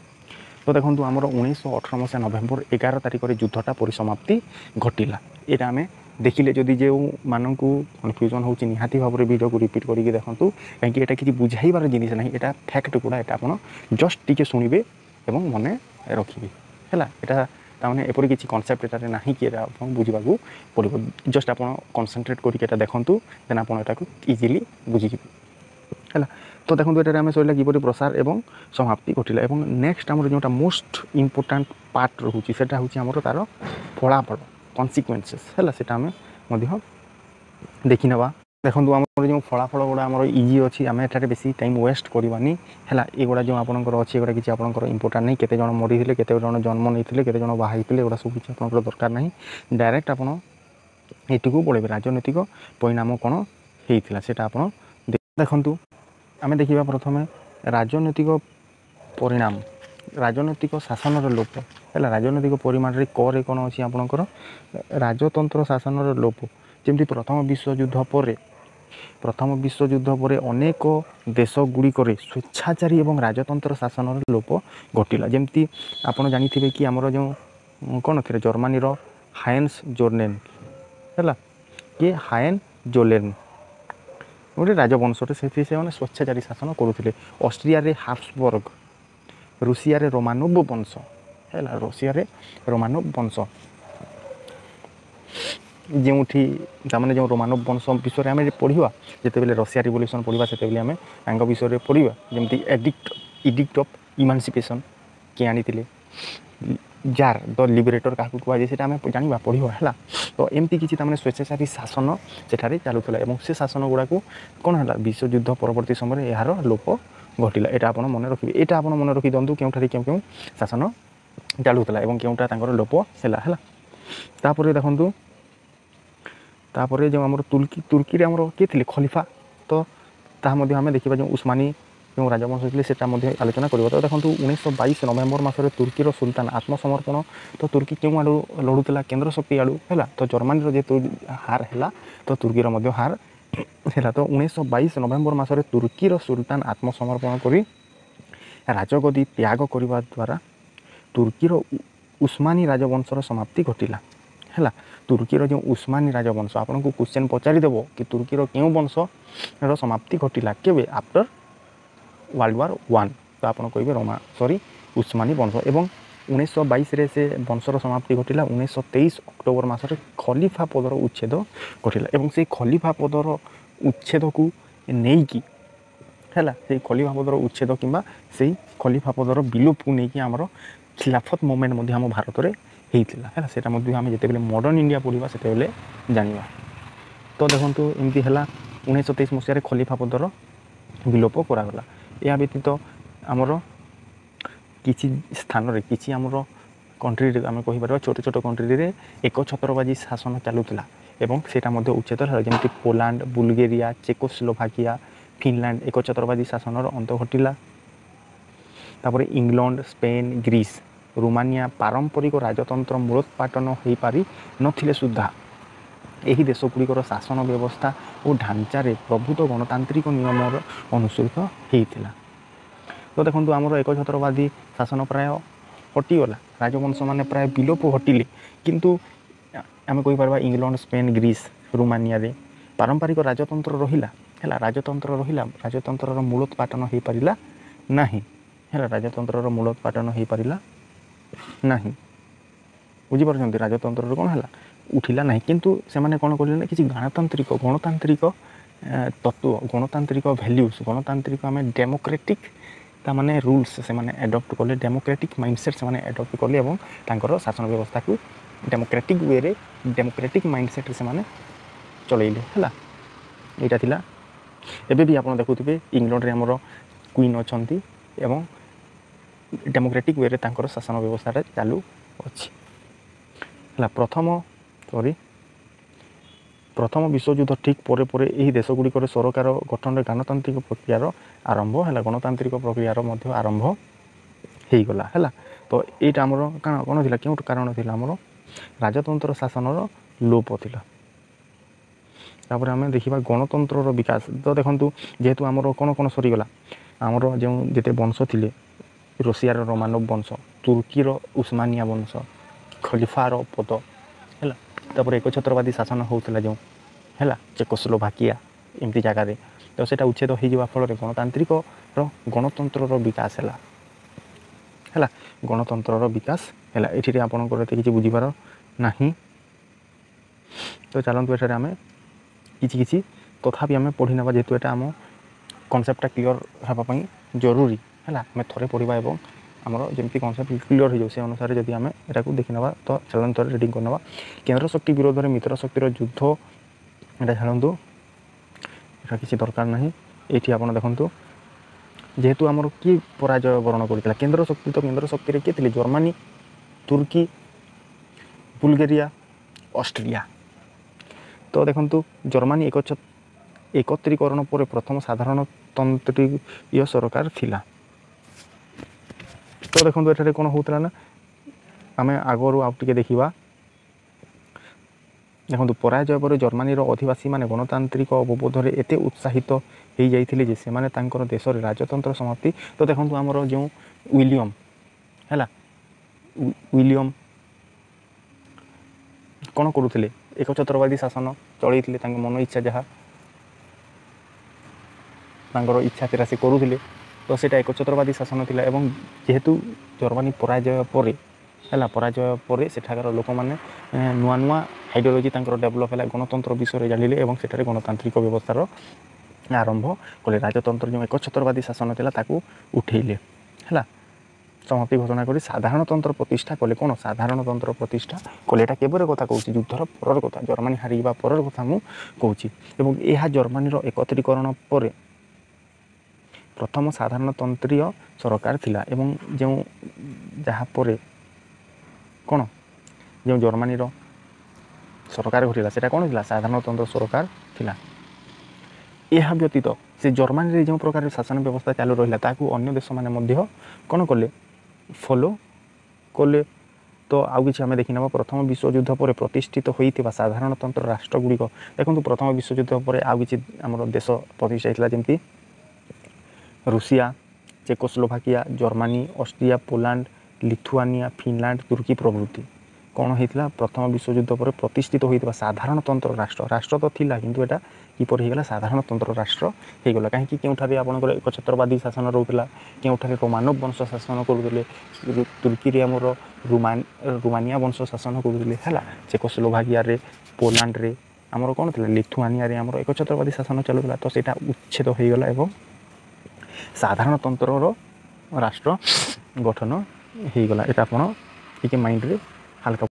तो देखो आमर 1918 मसीहा नवेम्बर 11 तारिख में युद्धटा परिसमाप्ति घटिला यहाँ आम देखिले जदि जो मानक कन्फ्यूजन हो निहाती भाव में वीडियो को रिपीट करके देखूँ कहीं यहाँ किसी बुझाइबार जिनिस ना यहाँ फैक्ट गुड़ा यहाँ आप जस्ट टी शुणे और मन रखिए है यहाँ ताने एपरी किसी कनसेप्ट एटारे ना कि बुझा पड़ो जस्ट आप कनसेंट्रेट करके देखूँ देन आप इजिली बुझीजे है तो देखो ये आम सरला किपर प्रसार एवं समाप्ति घटिला और नेक्स्ट आम जोटा मोस्ट इम्पोर्टाट पार्ट रोचे से हूँ तार फलाफल कन्सिक्वेन्सेस है से आम देखी ना देखो आम जो फलाफल गुड़ा आम इजी अच्छी आम एठारे बेसी टाइम वेस्ट करवानी है ये जो आपंकर अच्छी एगुड़ा किसी आपंकर इम्पोर्टाट नहीं केते जन मरी थे केते जन जन्म नहीं केते जन बाहर एगुड़ा सब किसी आपंकर दरकार नहीं डायरेक्ट आपड़ ये पड़े राजनैतिक परिणाम कौन होता है आप देखूँ आम देखा प्रथम राजनैतिक परिणाम राजनैतिक शासन लोप है राजनैतिक परिमाण में करे कौन अच्छी आपंकर राजतंत्र शासन लोप जमी प्रथम विश्वयुद्ध पर अनेक देश गुड़िक स्वेच्छाचारी और राजतंत्र शासन लोप घटिला जमती आपड़ जानी कि आमर जो कौन थे जर्मनी हाइन्स जोर्नेन ହେଲା କିଏ ହାଏନ୍ ଜୋଲେନ୍ ଗୋଟେ ରାଜବଂଶଟେ ସେଥିରେ ସେମାନେ ସ୍ୱେଚ୍ଛାଚାରୀ ଶାସନ କରୁଥିଲେ। ଅଷ୍ଟ୍ରିଆରେ ହାବସବର୍ଗ, ରୁଷିଆରେ ରୋମାନୋଭ ବଂଶ ହେଲା ରୁଷିଆରେ ରୋମାନୋଭ ବଂଶ ଯେଉଁଠି ତାମାନେ ଯେଉଁ ରୋମାନୋଭ ବଂଶ ବିଷୟରେ ଆମେ ପଢ଼ିବା ଯେତେବେଳେ ରଷିଆ ରିଭଲ୍ୟୁସନ୍ ପଢ଼ିବା ସେତେବେଳେ ଆମେ ତାଙ୍କ ବିଷୟରେ ପଢ଼ିବା ଯେମିତି ଇଡିକ୍ଟ ଅଫ୍ ଇମାନ୍ସିପେସନ୍ କିଏ ଆଣିଥିଲେ, ଜାର୍ ଦ ଲିବରେଟର କାହାକୁ କୁହାଯାଏ ସେଇଟା ଆମେ ଜାଣିବା ପଢ଼ିବା ହେଲା। ତ ଏମିତି କିଛି ତାମାନେ ସ୍ୱେଚ୍ଛାଚାରୀ ଶାସନ ସେଠାରେ ଚାଲୁଥିଲା ଏବଂ ସେ ଶାସନ ଗୁଡ଼ାକୁ କ'ଣ ହେଲା ବିଶ୍ୱଯୁଦ୍ଧ ପରବର୍ତ୍ତୀ ସମୟରେ ଏହାର ଲୋପ ଘଟିଲା। ଏଇଟା ଆପଣ ମନେ ରଖିବେ, ଏଇଟା ଆପଣ ମନେ ରଖିଦିଅନ୍ତୁ କେଉଁଠାରେ କେଉଁ କେଉଁ ଶାସନ ଚାଲୁଥିଲା ଏବଂ କେଉଁଟା ତାଙ୍କର ଲୋପ ହେଲା। ତାପରେ ଦେଖନ୍ତୁ ତାପରେ ଯେଉଁ ଆମର ତୁର୍କୀରେ ଆମର କିଏ ଥିଲେ ଖଲିଫା, ତ ତାହା ମଧ୍ୟ ଆମେ ଦେଖିବା ଯେଉଁ ଉସ୍ମାନୀ ଯେଉଁ ରାଜବଂଶ ଥିଲେ ସେଟା ମଧ୍ୟ ଆଲୋଚନା କରିବା। ତ ଦେଖନ୍ତୁ 1922 ନଭେମ୍ବର ମାସରେ ତୁର୍କୀର ସୁଲତାନ ଆତ୍ମସମର୍ପଣ, ତ ତୁର୍କୀ କେଉଁ ଆଡ଼ୁ ଲଢ଼ୁଥିଲା କେନ୍ଦ୍ର ଶକ୍ତି ଆଡ଼ୁ ହେଲା। ତ ଜର୍ମାନୀର ଯେହେତୁ ହାର ହେଲା ତ ତୁର୍କୀର ମଧ୍ୟ ହାର ହେଲା। ତ 1922 ନଭେମ୍ବର ମାସରେ ତୁର୍କୀର ସୁଲତାନ ଆତ୍ମସମର୍ପଣ କରି ରାଜଗଦି ତ୍ୟାଗ କରିବା ଦ୍ୱାରା ତୁର୍କୀର ଉସ୍ମାନୀ ରାଜବଂଶର ସମାପ୍ତି ଘଟିଲା ହେଲା। ତୁର୍କୀର ଯେଉଁ ଉସ୍ମାନୀ ରାଜବଂଶ ଆପଣଙ୍କୁ କ୍ୱେଶ୍ଚନ୍ ପଚାରିଦେବ କି ତୁର୍କୀର କେଉଁ ବଂଶର ସମାପ୍ତି ଘଟିଲା କେବେ ଆଫ୍ଟର ୱାର୍ଲଡ ୱାର୍ 1, ତ ଆପଣ କହିବେ ଉସ୍ମାନୀ ବଂଶ। ଏବଂ 1922ରେ ସେ ବଂଶର ସମାପ୍ତି ଘଟିଲା। 1923 ଅକ୍ଟୋବର ମାସରେ ଖଲିଫା ପଦର ଉଚ୍ଛେଦ ଘଟିଲା ଏବଂ ସେଇ ଖଲିଫା ପଦର ଉଚ୍ଛେଦକୁ ନେଇକି ହେଲା ସେଇ ଖଲିଫା ପଦର ଉଚ୍ଛେଦ କିମ୍ବା ସେଇ ଖଲିଫା ପଦର ବିଲୋପକୁ ନେଇକି ଆମର ଖିଲାଫତ ମୁଭମେଣ୍ଟ ମଧ୍ୟ ଆମ ଭାରତରେ ହେଇଥିଲା ହେଲା। ସେଇଟା ମଧ୍ୟ ଆମେ ଯେତେବେଳେ ମଡ଼ର୍ଣ୍ଣ ଇଣ୍ଡିଆ ପଢ଼ିବା ସେତେବେଳେ ଜାଣିବା। ତ ଦେଖନ୍ତୁ ଏମିତି ହେଲା 1923 ମସିହାରେ ଖଲିଫା ପଦର ବିଲୋପ କରାଗଲା। ଏହା ବ୍ୟତୀତ ଆମର କିଛି ସ୍ଥାନରେ କିଛି ଆମର କଣ୍ଟ୍ରିରେ ଆମେ କହିପାରିବା ଛୋଟ ଛୋଟ କଣ୍ଟ୍ରିରେ ଏକଛତ୍ରବାଦୀ ଶାସନ ଚାଲୁଥିଲା ଏବଂ ସେଇଟା ମଧ୍ୟ ଉଚ୍ଛେଦ ହେଲା। ଯେମିତି ପୋଲାଣ୍ଡ, ବୁଲଗେରିଆ, ଚେକୋସ୍ଲୋଭାକିଆ, ଫିନଲାଣ୍ଡ ଏକଛତ୍ରବାଦୀ ଶାସନର ଅନ୍ତ ଘଟିଲା। ତାପରେ ଇଂଲଣ୍ଡ, ସ୍ପେନ୍, ଗ୍ରୀସ୍, ରୋମାନିଆ ପାରମ୍ପରିକ ରାଜତନ୍ତ୍ର ମୂଳୋତ୍ପାଟନ ହୋଇପାରି ନଥିଲେ ସୁଦ୍ଧା ଏହି ଦେଶଗୁଡ଼ିକର ଶାସନ ବ୍ୟବସ୍ଥା ଓ ଢାଞ୍ଚାରେ ପ୍ରଭୁତ ଗଣତାନ୍ତ୍ରିକ ନିୟମର ଅନୁସୃତ ହୋଇଥିଲା। ତ ଦେଖନ୍ତୁ ଆମର ଏକଛତ୍ରବାଦୀ ଶାସନ ପ୍ରାୟ ହଟିଗଲା, ରାଜବଂଶମାନେ ପ୍ରାୟ ବିଲୋପ ଘଟିଲେ, କିନ୍ତୁ ଆମେ କହିପାରିବା ଇଂଲଣ୍ଡ, ସ୍ପେନ୍, ଗ୍ରୀସ୍, ରୋମାନିଆରେ ପାରମ୍ପରିକ ରାଜତନ୍ତ୍ର ରହିଲା ହେଲା। ରାଜତନ୍ତ୍ରର ମୂଳୋତ୍ପାଟନ ହୋଇପାରିଲା ନାହିଁ ହେଲା। ରାଜତନ୍ତ୍ରର ମୂଳୋତ୍ପାଟନ ହୋଇପାରିଲା ନାହିଁ, ବୁଝିପାରୁଛନ୍ତି। ରାଜତନ୍ତ୍ରର କ'ଣ ହେଲା ଉଠିଲା ନାହିଁ, କିନ୍ତୁ ସେମାନେ କ'ଣ କଲେ ନା କିଛି ଗଣତାନ୍ତ୍ରିକ ତତ୍ତ୍ୱ, ଗଣତାନ୍ତ୍ରିକ ଭ୍ୟାଲ୍ୟୁଜ୍, ଗଣତାନ୍ତ୍ରିକ ଆମେ ଡେମୋକ୍ରେଟିକ୍ ତାମାନେ ରୁଲ୍ସ ସେମାନେ ଆଡ଼ପ୍ଟ କଲେ, ଡେମୋକ୍ରେଟିକ୍ ମାଇଣ୍ଡସେଟ୍ ସେମାନେ ଆଡ଼ପ୍ଟ କଲେ ଏବଂ ତାଙ୍କର ଶାସନ ବ୍ୟବସ୍ଥାକୁ ଡେମୋକ୍ରେଟିକ୍ ୱେରେ ଡେମୋକ୍ରେଟିକ୍ ମାଇଣ୍ଡସେଟ୍ରେ ସେମାନେ ଚଲେଇଲେ ହେଲା। ଏଇଟା ଥିଲା। ଏବେ ବି ଆପଣ ଦେଖୁଥିବେ ଇଂଲଣ୍ଡରେ ଆମର କୁଇନ୍ ଅଛନ୍ତି ଏବଂ ଡେମୋକ୍ରେଟିକ୍ ୱେରେ ତାଙ୍କର ଶାସନ ବ୍ୟବସ୍ଥାଟା ଚାଲୁଅଛି ହେଲା। ପ୍ରଥମ ବିଶ୍ୱଯୁଦ୍ଧ ଠିକ୍ ପରେ ଏହି ଦେଶଗୁଡ଼ିକରେ ସରକାର ଗଠନରେ ଗଣତାନ୍ତ୍ରିକ ପ୍ରକ୍ରିୟାର ଆରମ୍ଭ ହେଲା। ଗଣତାନ୍ତ୍ରିକ ପ୍ରକ୍ରିୟାର ମଧ୍ୟ ଆରମ୍ଭ ହେଇଗଲା ହେଲା। ତ ଏଇଟା ଆମର କ'ଣ ଥିଲା, କେଉଁ କାରଣ ଥିଲା, ଆମର ରାଜତନ୍ତ୍ର ଶାସନର ଲୋପ ଥିଲା। ତାପରେ ଆମେ ଦେଖିବା ଗଣତନ୍ତ୍ରର ବିକାଶ। ତ ଦେଖନ୍ତୁ ଯେହେତୁ ଆମର କ'ଣ ସରିଗଲା, ଆମର ଯେଉଁ ଯେତେ ବଂଶ ଥିଲେ ରୁଷିଆର ରୋମାନୋଭ ବଂଶ, ତୁର୍କୀର ଉସ୍ମାନିଆ ବଂଶ, ଖଲିଫାର ପଦ ହେଲା, ତାପରେ ଏକଛତ୍ରବାଦୀ ଶାସନ ହେଉଥିଲା ଯେଉଁ ହେଲା ଚେକୋସ୍ଲୋଭାକିଆ ଏମିତି ଜାଗାରେ, ତ ସେଇଟା ଉଚ୍ଛେଦ ହୋଇଯିବା ଫଳରେ ଗଣତନ୍ତ୍ରର ବିକାଶ ହେଲା। ଗଣତନ୍ତ୍ରର ବିକାଶ ହେଲା। ଏଠିରେ ଆପଣଙ୍କର ଏତେ କିଛି ବୁଝିବାର ନାହିଁ, ତ ଚାଲନ୍ତୁ ଏଠାରେ ଆମେ କିଛି ତଥାପି ଆମେ ପଢ଼ି ନେବା, ଯେହେତୁ ଏଇଟା ଆମ କନସେପ୍ଟଟା କ୍ଲିଅର୍ ହେବା ପାଇଁ ଜରୁରୀ ହେଲା। ଆମେ ଥରେ ପଢ଼ିବା ଏବଂ ଆମର ଯେମିତି କନସେପ୍ଟ କ୍ଲିଅର୍ ହୋଇଯାଉ ସେ ଅନୁସାରେ ଯଦି ଆମେ ଏଟାକୁ ଦେଖିନେବା, ତ ଚାଲନ୍ତୁ ଥରେ ରିଡ଼ିଂ କରିନେବା। କେନ୍ଦ୍ର ଶକ୍ତି ବିରୋଧରେ ମିତ୍ର ଶକ୍ତିର ଯୁଦ୍ଧ, ଏଇଟା ଛାଡ଼ନ୍ତୁ, ଏଇଟା କିଛି ଦରକାର ନାହିଁ। ଏଇଠି ଆପଣ ଦେଖନ୍ତୁ ଯେହେତୁ ଆମର କିଏ ପରାଜୟ ବରଣ କରିଥିଲା, କେନ୍ଦ୍ର ଶକ୍ତିରେ କିଏ ଥିଲେ, ଜର୍ମାନୀ, ତୁର୍କୀ, ବୁଲଗେରିଆ, ଅଷ୍ଟ୍ରିଆ। ତ ଦେଖନ୍ତୁ ଜର୍ମାନୀ ଏକତ୍ରୀକରଣ ପରେ ପ୍ରଥମ ସାଧାରଣତନ୍ତ୍ରୀୟ ସରକାର ଥିଲା। ତ ଦେଖନ୍ତୁ ଏଠାରେ କ'ଣ ହେଉଥିଲା ନା, ଆମେ ଆଗରୁ ଆଉ ଟିକେ ଦେଖିବା। ଦେଖନ୍ତୁ ପରାଜୟ ପରେ ଜର୍ମାନୀର ଅଧିବାସୀମାନେ ଗଣତାନ୍ତ୍ରିକ ଅବବୋଧରେ ଏତେ ଉତ୍ସାହିତ ହୋଇଯାଇଥିଲେ ଯେ ସେମାନେ ତାଙ୍କର ଦେଶରେ ରାଜତନ୍ତ୍ର ସମାପ୍ତି। ତ ଦେଖନ୍ତୁ ଆମର ଯେଉଁ ୱିଲିୟମ୍ କ'ଣ କରୁଥିଲେ, एकछत्रवादी शासन चलते मन इच्छा जहाँ ତାଙ୍କର ଇଚ୍ଛା ଥିଲା ସେ କରୁଥିଲେ ତ ସେଇଟା एकछत्रवादी ଶାସନ ଥିଲା ଏବଂ ଯେହେତୁ ଜର୍ମାନୀ ପରାଜୟ ପରେ ସେଠାକାର ଲୋକମାନେ ନୂଆ ନୂଆ ଆଇଡ଼ିଓଲୋଜି ତାଙ୍କର ଡେଭଲପ୍ ହେଲା ଗଣତନ୍ତ୍ର ବିଷୟରେ ଜାଣିଲେ ଏବଂ ସେଠାରେ ଗଣତାନ୍ତ୍ରିକ ବ୍ୟବସ୍ଥାର ଆରମ୍ଭ କଲେ ରାଜତନ୍ତ୍ର ଯେଉଁ एकछत्रवादी ଶାସନ ଥିଲା ତାକୁ ଉଠେଇଲେ ହେଲା ସମାପ୍ତି ଘୋଷଣା କରି ସାଧାରଣତନ୍ତ୍ର ପ୍ରତିଷ୍ଠା କଲେ କ'ଣ ସାଧାରଣତନ୍ତ୍ର ପ୍ରତିଷ୍ଠା କଲେ ଏଇଟା କେବଳ କଥା କହୁଛି ଯୁଦ୍ଧର ପରର କଥା ଜର୍ମାନୀ ହାରିଯିବା ପରର କଥା ମୁଁ କହୁଛି ଏବଂ ଏହା ଜର୍ମାନୀର ଏକତ୍ରୀକରଣ ପରେ ପ୍ରଥମ ସାଧାରଣତନ୍ତ୍ରୀୟ ସରକାର ଥିଲା ଏବଂ ଯେଉଁ ଯାହାପରେ କ'ଣ ଯେଉଁ ଜର୍ମାନୀର ସରକାର ଘଟିଲା ସେଇଟା କ'ଣ ଥିଲା ସାଧାରଣତନ୍ତ୍ର ସରକାର ଥିଲା ଏହା ବ୍ୟତୀତ ସେ ଜର୍ମାନୀରେ ଯେଉଁ ପ୍ରକାର ଶାସନ ବ୍ୟବସ୍ଥା ଚାଲୁ ରହିଲା ତାକୁ ଅନ୍ୟ ଦେଶମାନେ ମଧ୍ୟ କ'ଣ କଲେ ଫଲୋ କଲେ ତ ଆଉ କିଛି ଆମେ ଦେଖିନେବା ପ୍ରଥମ ବିଶ୍ୱଯୁଦ୍ଧ ପରେ ପ୍ରତିଷ୍ଠିତ ହୋଇଥିବା ସାଧାରଣତନ୍ତ୍ର ରାଷ୍ଟ୍ରଗୁଡ଼ିକ ଦେଖନ୍ତୁ ପ୍ରଥମ ବିଶ୍ୱଯୁଦ୍ଧ ପରେ ଆଉ କିଛି ଆମର ଦେଶ ପ୍ରତିଷ୍ଠା ହେଇଥିଲା ଯେମିତି ରୁଷିଆ ଚେକୋସ୍ଲୋଭାକିଆ ଜର୍ମାନୀ ଅଷ୍ଟ୍ରିଆ ପୋଲାଣ୍ଡ ଲିଥୁଆନିଆ ଫିନଲାଣ୍ଡ ତୁର୍କୀ ପ୍ରଭୃତି କ'ଣ ହେଇଥିଲା ପ୍ରଥମ ବିଶ୍ୱଯୁଦ୍ଧ ପରେ ପ୍ରତିଷ୍ଠିତ ହୋଇଥିବା ସାଧାରଣତନ୍ତ୍ର ରାଷ୍ଟ୍ର ତ ଥିଲା କିନ୍ତୁ ଏଇଟା କିପରି ହେଇଗଲା ସାଧାରଣତନ୍ତ୍ର ରାଷ୍ଟ୍ର ହେଇଗଲା କାହିଁକି କେଉଁଠାରେ ଆପଣଙ୍କର एकछत्रवादी ଶାସନ ରହୁଥିଲା କେଉଁଠାରେ ରୋମାନୋଭ ବଂଶ ଶାସନ କରୁଥିଲେ ତୁର୍କୀରେ ଆମର ରୁମାନିଆ ବଂଶ ଶାସନ କରୁଥିଲେ ହେଲା ଚେକୋସ୍ଲୋଭାକିଆରେ ପୋଲାଣ୍ଡରେ ଆମର କ'ଣ ଥିଲା ଲିଥୁଆନିଆରେ ଆମର एकछत्रवादी ଶାସନ ଚାଲୁଥିଲା ତ ସେଇଟା ଉଚ୍ଛେଦ ହୋଇଗଲା ଏବଂ ସାଧାରଣତନ୍ତ୍ରର ରାଷ୍ଟ୍ର ଗଠନ ହେଇଗଲା ଏଇଟା ଆପଣ ଟିକେ ମାଇଣ୍ଡରେ ହାଲକା